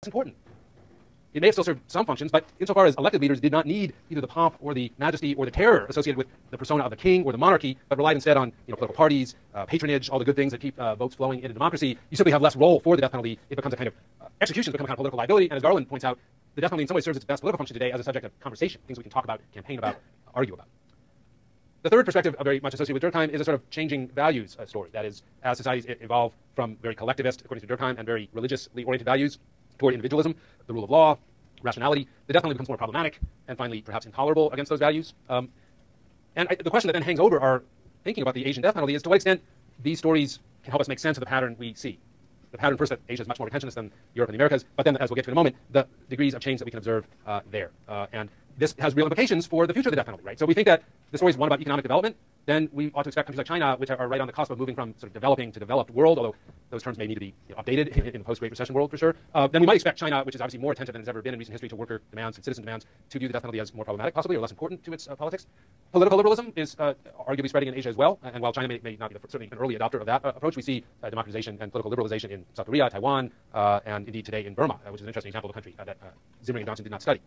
important. It may have still served some functions, but insofar as elected leaders did not need either the pomp or the majesty or the terror associated with the persona of the king or the monarchy, but relied instead on political parties, patronage, all the good things that keep votes flowing into democracy, you simply have less role for the death penalty. It becomes a kind of executions become a kind of political liability. And as Garland points out, the death penalty in some ways serves its best political function today as a subject of conversation, things we can talk about, campaign about, argue about. The third perspective, very much associated with Durkheim, is a sort of changing values story. That is, as societies evolve from very collectivist, according to Durkheim, and very religiously oriented values toward individualism, the rule of law, rationality, the death penalty becomes more problematic and finally perhaps intolerable against those values. The question that then hangs over our thinking about the Asian death penalty is to what extent these stories can help us make sense of the pattern we see. The pattern first that Asia is much more retentionist than Europe and the Americas, but then, as we'll get to in a moment, the degrees of change that we can observe there. And this has real implications for the future of the death penalty, right? So we think that the story is one about economic development, then we ought to expect countries like China, which are right on the cusp of moving from sort of developing to developed world, although those terms may need to be updated in the post-Great Recession world for sure. Then we might expect China, which is obviously more attentive than it's ever been in recent history to worker demands and citizen demands, to view the death penalty as more problematic, possibly, or less important to its politics. Political liberalism is arguably spreading in Asia as well, and while China may not be certainly an early adopter of that approach, we see democratization and political liberalization in South Korea, Taiwan, and indeed today in Burma, which is an interesting example of a country that Zimring and Johnson did not study.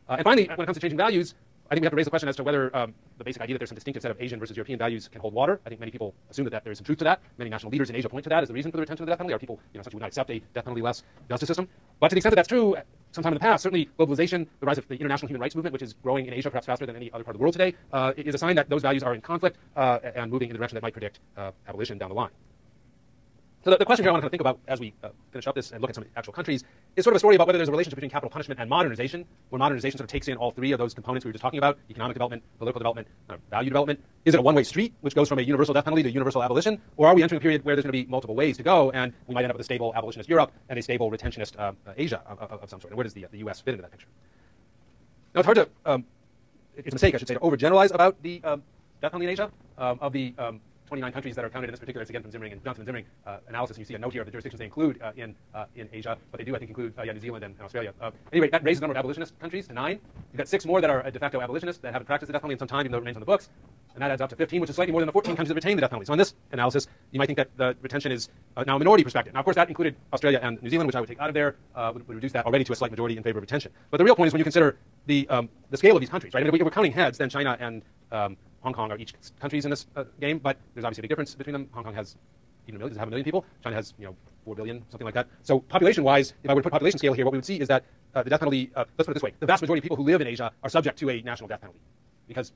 And finally, when it comes to changing values, I think we have to raise the question as to whether the basic idea that there's some distinctive set of Asian versus European values can hold water. I think many people assume that there is some truth to that. Many national leaders in Asia point to that as the reason for the retention of the death penalty. Are people, essentially would not accept a death penalty-less justice system. But to the extent that that's true, sometime in the past, certainly globalization, the rise of the international human rights movement, which is growing in Asia perhaps faster than any other part of the world today, is a sign that those values are in conflict and moving in the direction that might predict abolition down the line. So the question here I want to think about as we finish up this and look at some actual countries is sort of a story about whether there's a relationship between capital punishment and modernization, where modernization sort of takes in all three of those components we were just talking about: economic development, political development, value development. Is it a one-way street, which goes from a universal death penalty to universal abolition, or are we entering a period where there's going to be multiple ways to go, and we might end up with a stable abolitionist Europe and a stable retentionist Asia of some sort? And where does the U.S. fit into that picture? Now, it's hard to, it's a mistake, I should say, to overgeneralize about the death penalty in Asia. Of the 29 countries that are counted in this particular, it's again from Zimring and Johnson and Zimring analysis, and you see a note here of the jurisdictions they include in Asia, but they do, I think, include New Zealand and Australia. Anyway, that raises the number of abolitionist countries to 9. You've got 6 more that are de facto abolitionists that haven't practiced the death penalty in some time, even though it remains on the books, and that adds up to 15, which is slightly more than the 14 countries that retain the death penalty. So in this analysis, you might think that the retention is now a minority perspective. Now, of course, that included Australia and New Zealand, which I would take out of there, would reduce that already to a slight majority in favor of retention. But the real point is when you consider the scale of these countries, right? I mean, if we're counting heads, then China and Hong Kong are each countries in this game, but there's obviously a big difference between them. Hong Kong has even does it have 1 million people. China has 4 billion, something like that. So population-wise, if I were to put population scale here, what we would see is that the death penalty. Let's put it this way: the vast majority of people who live in Asia are subject to a national death penalty, because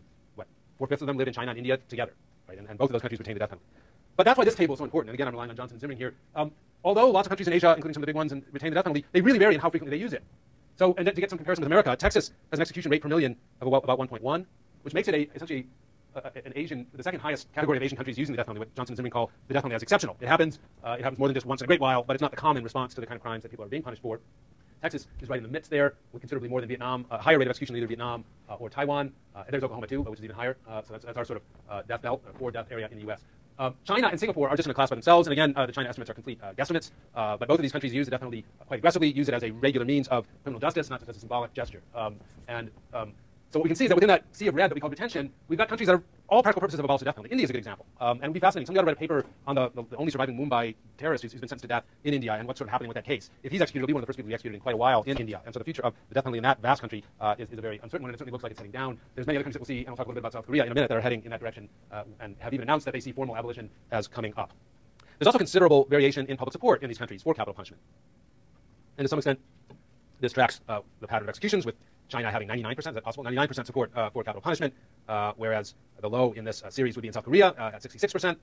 4/5 of them live in China and India together, right? And both of those countries retain the death penalty. But that's why this table is so important. And again, I'm relying on Johnson and Zimring here. Although lots of countries in Asia, including some of the big ones, retain the death penalty, they really vary in how frequently they use it. So, and to get some comparison with America, Texas has an execution rate per million of about 1.1, which makes it essentially an Asian, the second highest category of Asian countries using the death penalty, what Johnson and Zimring call the death penalty as exceptional. It happens more than just once in a great while, but it's not the common response to the kind of crimes that people are being punished for. Texas is right in the midst there, with considerably more than Vietnam, a higher rate of execution than either Vietnam or Taiwan. And there's Oklahoma too, which is even higher. So that's our sort of death belt, or death area in the U.S. China and Singapore are just in a class by themselves, and again, the China estimates are complete guesstimates, but both of these countries use the death penalty quite aggressively, use it as a regular means of criminal justice, not just as a symbolic gesture. So what we can see is that within that sea of red that we call detention, we've got countries that are all practical purposes have abolished the death penalty. India is a good example, and it would be fascinating. Somebody ought to write a paper on the only surviving Mumbai terrorist who's been sentenced to death in India and what's sort of happening with that case. If he's executed, he'll be one of the first people to be executed in quite a while in India. And so the future of the death penalty in that vast country is a very uncertain one, and it certainly looks like it's heading down. There's many other countries that we'll see, and we'll talk a little bit about South Korea in a minute, that are heading in that direction and have even announced that they see formal abolition as coming up. There's also considerable variation in public support in these countries for capital punishment. And to some extent, this tracks the pattern of executions, with China having 99%, is that possible? 99% support for capital punishment, whereas the low in this series would be in South Korea at 66%,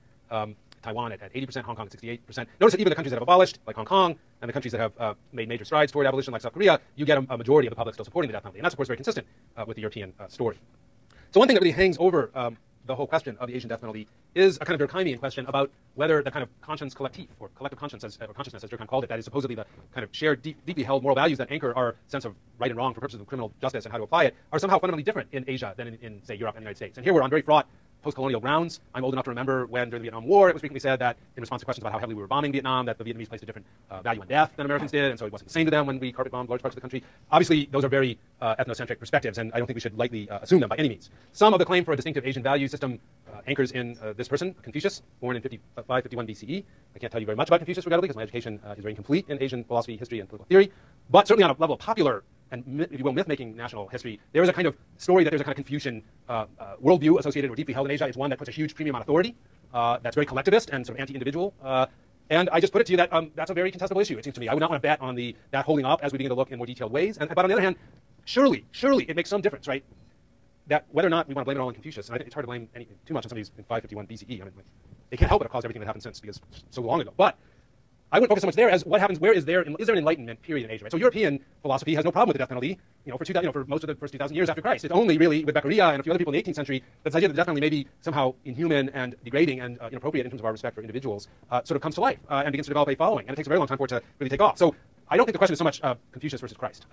Taiwan at 80%, Hong Kong at 68%. Notice that even the countries that have abolished, like Hong Kong, and the countries that have made major strides toward abolition, like South Korea, you get a majority of the public still supporting the death penalty. And that's, of course, very consistent with the European story. So one thing that really hangs over the whole question of the Asian death penalty is a kind of Durkheimian question about whether the kind of conscience collectif, or collective conscience, or consciousness, as Durkheim called it, that is supposedly the kind of shared, deeply held moral values that anchor our sense of right and wrong for purposes of criminal justice and how to apply it, are somehow fundamentally different in Asia than in say, Europe and the United States. And here we're on very fraught post-colonial grounds. I'm old enough to remember when, during the Vietnam War, it was frequently said that, in response to questions about how heavily we were bombing Vietnam, that the Vietnamese placed a different value on death than Americans did, and so it wasn't the same to them when we carpet bombed large parts of the country. Obviously, those are very ethnocentric perspectives, and I don't think we should lightly assume them by any means. Some of the claim for a distinctive Asian value system anchors in this person, Confucius, born in 551 BCE. I can't tell you very much about Confucius, regrettably, because my education is very incomplete in Asian philosophy, history, and political theory. But certainly on a level of popular and, if you will, myth-making national history, there is a kind of story that there's a kind of Confucian worldview associated or deeply held in Asia. It's one that puts a huge premium on authority, that's very collectivist and sort of anti-individual. And I just put it to you that that's a very contestable issue, it seems to me. I would not want to bet on that holding up as we begin to look in more detailed ways. But on the other hand, surely it makes some difference, right? That whether or not we want to blame it all on Confucius, and I think it's hard to blame too much on somebody who's in 551 BCE. I mean, they can't help but have caused everything that happened since, because it's so long ago. But I wouldn't focus so much there as what happens. Is there an Enlightenment period in Asia? Right? So European philosophy has no problem with the death penalty. For most of the first 2,000 years after Christ. It's only really with Beccaria and a few other people in the 18th century that this idea that the death penalty may be somehow inhuman and degrading and inappropriate in terms of our respect for individuals sort of comes to life and begins to develop a following. And it takes a very long time for it to really take off. So I don't think the question is so much Confucius versus Christ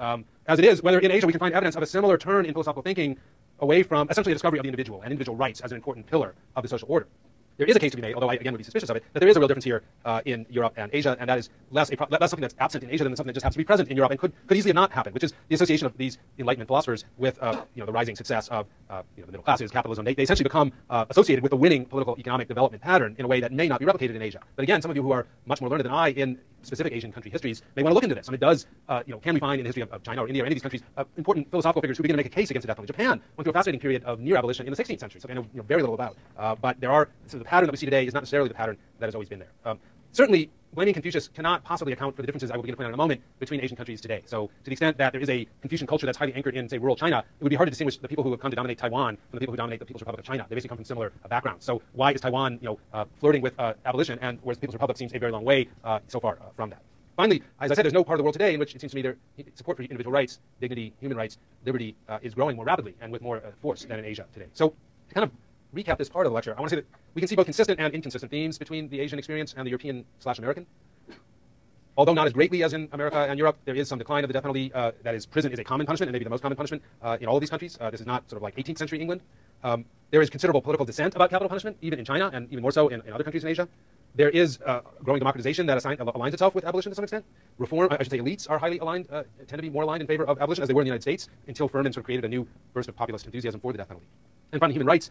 as it is whether in Asia we can find evidence of a similar turn in philosophical thinking away from essentially the discovery of the individual and individual rights as an important pillar of the social order. There is a case to be made, although I, again, would be suspicious of it, that there is a real difference here in Europe and Asia, and that is less something that's absent in Asia than something that just happens to be present in Europe and could easily have not happened, which is the association of these Enlightenment philosophers with the rising success of the middle classes, capitalism. They essentially become associated with the winning political economic development pattern in a way that may not be replicated in Asia. But again, some of you who are much more learned than I in specific Asian country histories may want to look into this. I mean, can we find in the history of China or India or any of these countries important philosophical figures who begin to make a case against the death penalty? Japan went through a fascinating period of near abolition in the 16th century, something I know very little about. But so the pattern that we see today is not necessarily the pattern that has always been there. Certainly, blaming Confucius cannot possibly account for the differences I will begin to point out in a moment between Asian countries today. So to the extent that there is a Confucian culture that's highly anchored in, say, rural China, it would be hard to distinguish the people who have come to dominate Taiwan from the people who dominate the People's Republic of China. They basically come from similar backgrounds. So why is Taiwan flirting with abolition, and whereas the People's Republic seems a very long way so far from that? Finally, as I said, there's no part of the world today in which it seems to me support for individual rights, dignity, human rights, liberty is growing more rapidly and with more force than in Asia today. So to kind of recap this part of the lecture, I want to say that we can see both consistent and inconsistent themes between the Asian experience and the European/American. Although not as greatly as in America and Europe, there is some decline of the death penalty. That is, prison is a common punishment and maybe the most common punishment in all of these countries. This is not sort of like 18th century England. There is considerable political dissent about capital punishment, even in China and even more so in other countries in Asia. There is growing democratization that aligns itself with abolition to some extent. Reform, I should say elites are highly aligned, tend to be more aligned in favor of abolition as they were in the United States until Furman sort of created a new burst of populist enthusiasm for the death penalty. And finally, human rights,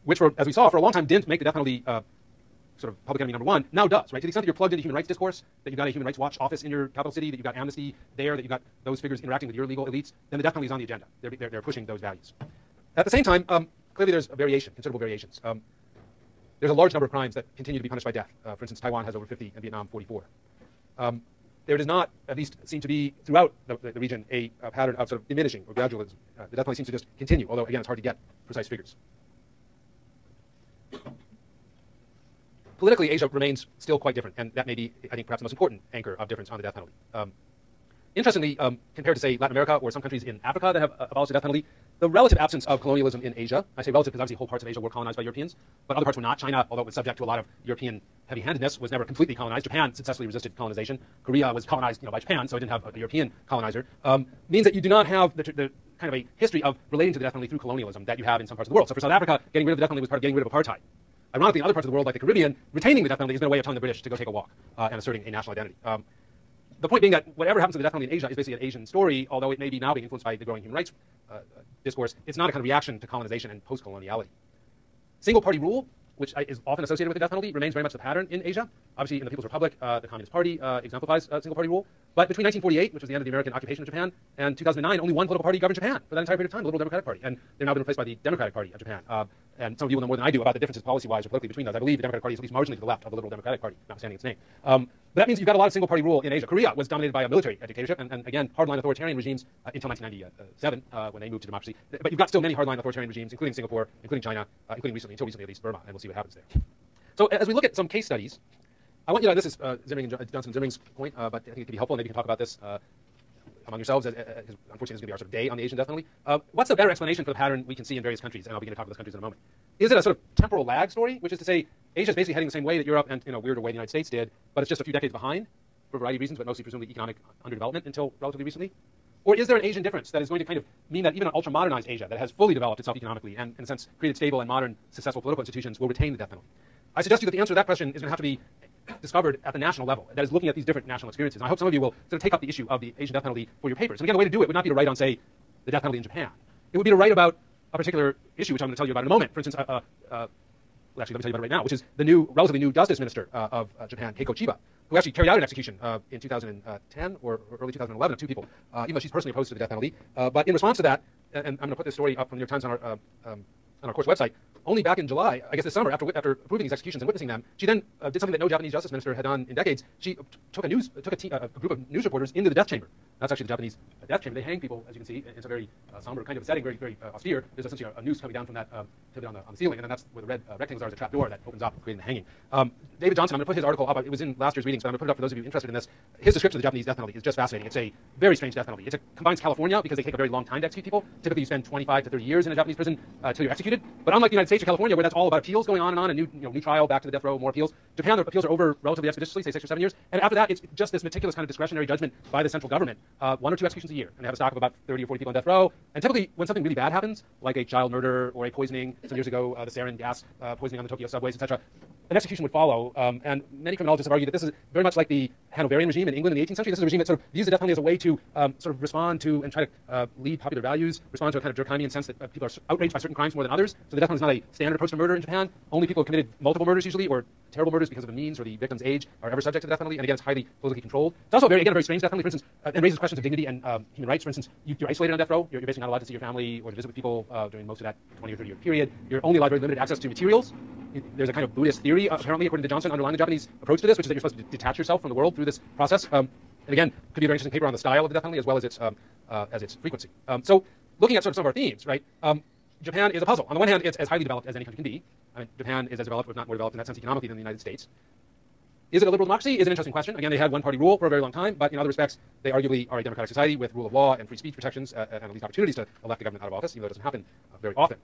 which were, as we saw, for a long time didn't make the death penalty sort of public enemy number one, now does, right? To the extent that you're plugged into human rights discourse, that you've got a Human Rights Watch office in your capital city, that you've got Amnesty there, that you've got those figures interacting with your legal elites, then the death penalty is on the agenda. They're pushing those values. At the same time, clearly there's a variation, considerable variations. There's a large number of crimes that continue to be punished by death. For instance, Taiwan has over 50 and Vietnam 44. There does not, at least, seem to be throughout the region a pattern of sort of diminishing or gradualism. The death penalty seems to just continue, although, again, it's hard to get precise figures. Politically, Asia remains still quite different, and that may be, I think, perhaps the most important anchor of difference on the death penalty. Interestingly, compared to, say, Latin America or some countries in Africa that have abolished the death penalty, the relative absence of colonialism in Asia, I say relative because obviously whole parts of Asia were colonized by Europeans, but other parts were not. China, although it was subject to a lot of European heavy-handedness, was never completely colonized. Japan successfully resisted colonization. Korea was colonized by Japan, so it didn't have a European colonizer. Means that you do not have the kind of a history of relating to the death penalty through colonialism that you have in some parts of the world. So for South Africa, getting rid of the death penalty was part of getting rid of apartheid. Ironically, in other parts of the world, like the Caribbean, retaining the death penalty has been a way of telling the British to go take a walk and asserting a national identity. The point being that whatever happens to the death penalty in Asia is basically an Asian story, although it may be now being influenced by the growing human rights discourse. It's not a kind of reaction to colonization and post-coloniality. Single-party rule, which is often associated with the death penalty, remains very much the pattern in Asia. Obviously, in the People's Republic, the Communist Party exemplifies single-party rule. But between 1948, which was the end of the American occupation of Japan, and 2009, only one political party governed Japan for that entire period of time, the Liberal Democratic Party. And they've now been replaced by the Democratic Party of Japan. And some of you will know more than I do about the differences policy-wise or politically between those. I believe the Democratic Party is at least marginally to the left of the Liberal Democratic Party, notwithstanding its name. But that means you've got a lot of single-party rule in Asia. Korea was dominated by a military dictatorship, and again, hardline authoritarian regimes until 1997, when they moved to democracy. But you've got still many hardline authoritarian regimes, including Singapore, including China, including until recently at least, Burma, and we'll see what happens there. So as we look at some case studies, I want you to, this is Johnson Zimring's point, but I think it could be helpful, and maybe you can talk about this among yourselves, unfortunately this is going to be our sort of day on the Asian death penalty. What's the better explanation for the pattern we can see in various countries? And I'll begin to talk about those countries in a moment. Is it a sort of temporal lag story, which is to say Asia is basically heading the same way that Europe and in a weirder way the United States did, but it's just a few decades behind for a variety of reasons, but mostly presumably economic underdevelopment until relatively recently? Or is there an Asian difference that is going to kind of mean that even an ultra-modernized Asia that has fully developed itself economically and, in a sense, created stable and modern, successful political institutions will retain the death penalty? I suggest to you that the answer to that question is going to have to be discovered at the national level, that is looking at these different national experiences. And I hope some of you will sort of take up the issue of the Asian death penalty for your papers. And again, the way to do it would not be to write on, say, the death penalty in Japan. It would be to write about a particular issue, which I'm going to tell you about in a moment. For instance, well, actually, let me tell you about it right now, which is the relatively new justice minister of Japan, Keiko Chiba, who actually carried out an execution in 2010 or early 2011 of two people, even though she's personally opposed to the death penalty. But in response to that, and I'm going to put this story up from the New York Times on our course website, only back in July, I guess this summer, after approving these executions and witnessing them, she then did something that no Japanese justice minister had done in decades. She took a group of news reporters into the death chamber. That's actually the Japanese death chamber. They hang people, as you can see. It's a very somber kind of setting, very, very austere. There's essentially a noose coming down from that pivot on the ceiling, and then that's where the red rectangles are, is a trap door that opens up, creating the hanging. David Johnson, I'm going to put his article up. It was in last year's readings, but I'm going to put it up for those of you interested in this. His description of the Japanese death penalty is just fascinating. It's a very strange death penalty. It combines California, because they take a very long time to execute people. Typically, you spend 25 to 30 years in a Japanese prison until you're executed. But unlike the United States or California, where that's all about appeals going on, and new trial, back to the death row, more appeals, Japan, the appeals are over relatively expeditiously, say 6 or 7 years. And after that, it's just this meticulous kind of discretionary judgment by the central government. 1 or 2 executions a year. And they have a stock of about 30 or 40 people on death row. And typically, when something really bad happens, like a child murder or a poisoning, some years ago, the sarin gas poisoning on the Tokyo subways, etc., an execution would follow. And many criminologists have argued that this is very much like the Hanoverian regime in England in the 18th century. This is a regime that sort of views the death penalty as a way to sort of respond to and try to lead popular values, respond to a kind of draconian sense that people are outraged by certain crimes more than others. So the death penalty is not a standard approach to murder in Japan. Only people who have committed multiple murders usually, or terrible murders because of the means or the victim's age, are ever subject to the death penalty. And again, it's highly politically controlled. It's also a very strange death penalty, for instance, and raises questions of dignity and human rights. For instance, you're isolated on death row. You're basically not allowed to see your family or to visit with people during most of that 20 or 30 year period. You're only allowed very limited access to materials. There's a kind of Buddhist theory, apparently, according to Johnson, underlying the Japanese approach to this, which is that you're supposed to detach yourself from the world through this process. And again, could be a very interesting paper on the style of the death penalty as well as its frequency. So, looking at sort of some of our themes, right? Japan is a puzzle. On the one hand, it's as highly developed as any country can be. I mean, Japan is as developed, if not more developed in that sense economically than the United States. Is it a liberal democracy? Is an interesting question. Again, they had one-party rule for a very long time, but in other respects, they arguably are a democratic society with rule of law and free speech protections and at least opportunities to elect the government out of office, even though it doesn't happen very often.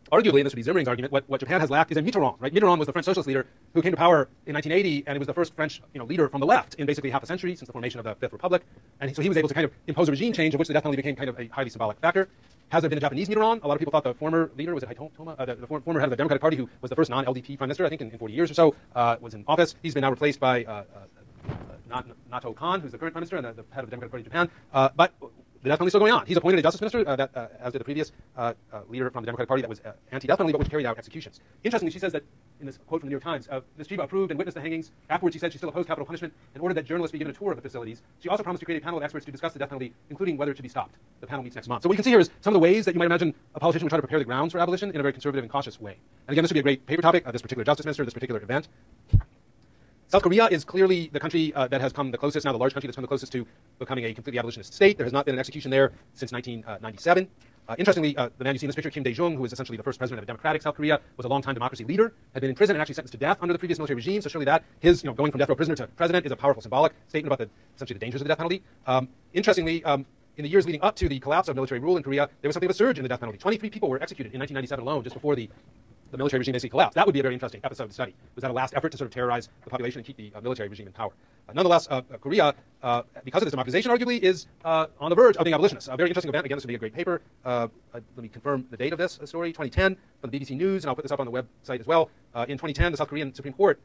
Arguably, and this would be Zimmering's argument, what Japan has lacked is a Mitterrand, right? Mitterrand was the French socialist leader who came to power in 1980, and it was the first French leader from the left in basically half a century since the formation of the Fifth Republic. And so he was able to kind of impose a regime change of which the death penalty became kind of a highly symbolic factor. Has there been a Japanese Mitterrand? A lot of people thought the former leader, was it Haitoma, the former head of the Democratic Party, who was the first non-LDP prime minister, I think, in 40 years or so, was in office. He's been now replaced by Nato Kan, who's the current prime minister and the head of the Democratic Party in Japan. But the death penalty is still going on. He's appointed a justice minister, as did the previous leader from the Democratic Party that was anti-death penalty, but which carried out executions. Interestingly, she says that, in this quote from the New York Times, Ms. Chiba approved and witnessed the hangings. Afterwards, she said she still opposed capital punishment and ordered that journalists be given a tour of the facilities. She also promised to create a panel of experts to discuss the death penalty, including whether it should be stopped. The panel meets next month. So what you can see here is some of the ways that you might imagine a politician would try to prepare the grounds for abolition in a very conservative and cautious way. And again, this would be a great paper topic, this particular justice minister, this particular event. South Korea is clearly the country that has come the closest, now the large country that's come the closest to becoming a completely abolitionist state. There has not been an execution there since 1997. Interestingly, the man you see in this picture, Kim Dae-jung, who is essentially the first president of a democratic South Korea, was a long-time democracy leader, had been in prison and actually sentenced to death under the previous military regime. So surely that, his going from death row prisoner to president, is a powerful symbolic statement about essentially the dangers of the death penalty. Interestingly, in the years leading up to the collapse of military rule in Korea, there was something of a surge in the death penalty. 23 people were executed in 1997 alone, just before the military regime basically collapsed. That would be a very interesting episode to study. Was that a last effort to sort of terrorize the population and keep the military regime in power? Nonetheless, Korea, because of this democratization, arguably, is on the verge of being abolitionist. A very interesting event. Again, this would be a great paper. Let me confirm the date of this story, 2010, from the BBC News, and I'll put this up on the website as well. In 2010, the South Korean Supreme Court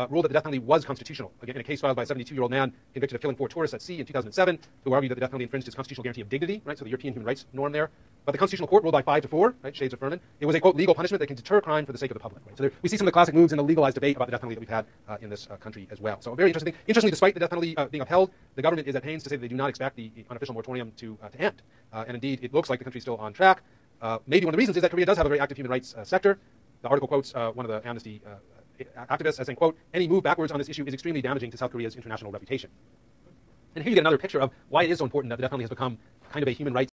ruled that the death penalty was constitutional. Again, in a case filed by a 72-year-old man convicted of killing 4 tourists at sea in 2007, who argued that the death penalty infringed his constitutional guarantee of dignity, right? So the European human rights norm there. But the Constitutional Court ruled by 5-4, right? Shades of Furman. It was a, quote, legal punishment that can deter crime for the sake of the public. Right? So there, we see some of the classic moves in the legalized debate about the death penalty that we've had in this country as well. So a very interesting thing. Interestingly, despite the death penalty being upheld, the government is at pains to say that they do not expect the unofficial moratorium to end. And indeed, it looks like the country is still on track. Maybe one of the reasons is that Korea does have a very active human rights sector. The article quotes one of the Amnesty activists as saying, quote, any move backwards on this issue is extremely damaging to South Korea's international reputation. And here you get another picture of why it is so important that the death penalty has become kind of a human rights